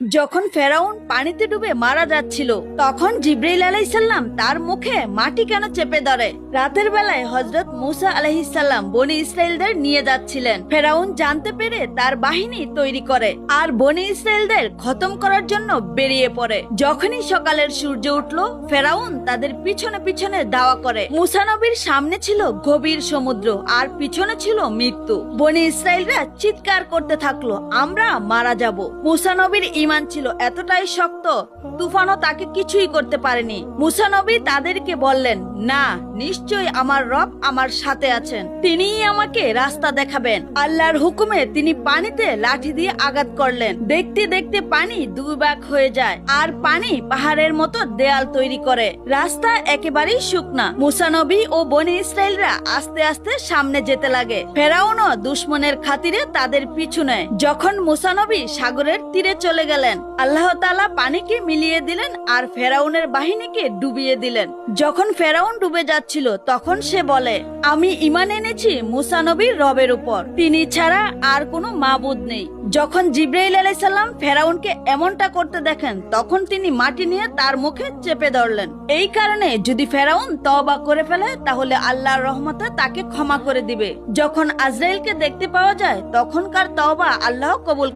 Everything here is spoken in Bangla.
যখন ফেরাউন পানিতে ডুবে মারা যাচ্ছিল তখন জিব্রাইল আলাইহিসসালাম তার মুখে মাটি কেন চেপে ধরে। রাতের বেলায় হযরত মূসা আলাইহিসসালাম বনি ইসরাইলদের নিয়ে যাচ্ছিলেন। ফেরাউন জানতে পেরে তার বাহিনী তৈরি করে আর বনি ইসরাইলদের খতম করার জন্য বেরিয়ে পড়ে। যখনই সকালের সূর্য উঠলো ফেরাউন তাদের পিছনে পিছনে ধাওয়া করে। মূসা নবীর সামনে ছিল গভীর সমুদ্র আর পিছনে ছিল মৃত্যু। বনি ইসরাইলরা চিৎকার করতে থাকলো, আমরা মারা যাব। মূসা নবীর ঈমান ছিল এতটাই শক্ত, তুফানও তাকে কিছুই করতে পারেনি। মূসা নবী তাদেরকে বললেন, না, নিশ্চয়ই আমার রব আমার সাথে আছেন, তিনিই আমাকে রাস্তা দেখাবেন। আল্লাহর হুকুমে তিনি পানিতে লাঠি দিয়ে আঘাত করলেন। দেখতে দেখতে পানি দুই ভাগ হয়ে যায় আর পানি পাহাড়ের মতো দেয়াল তৈরি করে। রাস্তা একেবারেই শুকনা। মূসা নবী ও বনি ইসরাইলরা আস্তে আস্তে সামনে যেতে লাগে। ফেরাউনও দুশমনের খাতিরে তাদের পিছু নেয়। যখন মূসা নবী সাগরের তীরে চলে গেলেন আল্লাহ তাআলা পানিকে মিলিয়ে দিলেন আর ফেরাউনের বাহিনীকে ডুবিয়ে দিলেন। যখন ফেরাউন ডুবে যাচ্ছিল তখন সে বলে, আমি ঈমান এনেছি মূসা নবীর রবের উপর, তিনি ছাড়া আর কোনো মাবুদ নেই। যখন জিব্রাইল আলাইহিস সালাম ফেরাউনকে এমনটা করতে দেখেন তখন তিনি মাটি নিয়ে তার মুখে চেপে ধরলেন। এই কারণে যদি ফেরাউন তওবা করে ফেলে তাহলে আল্লাহর রহমতে তাকে ক্ষমা করে দিবে। যখন আজরাইলকে দেখতে পাওয়া যায় তখনকার তওবা আল্লাহ কবুল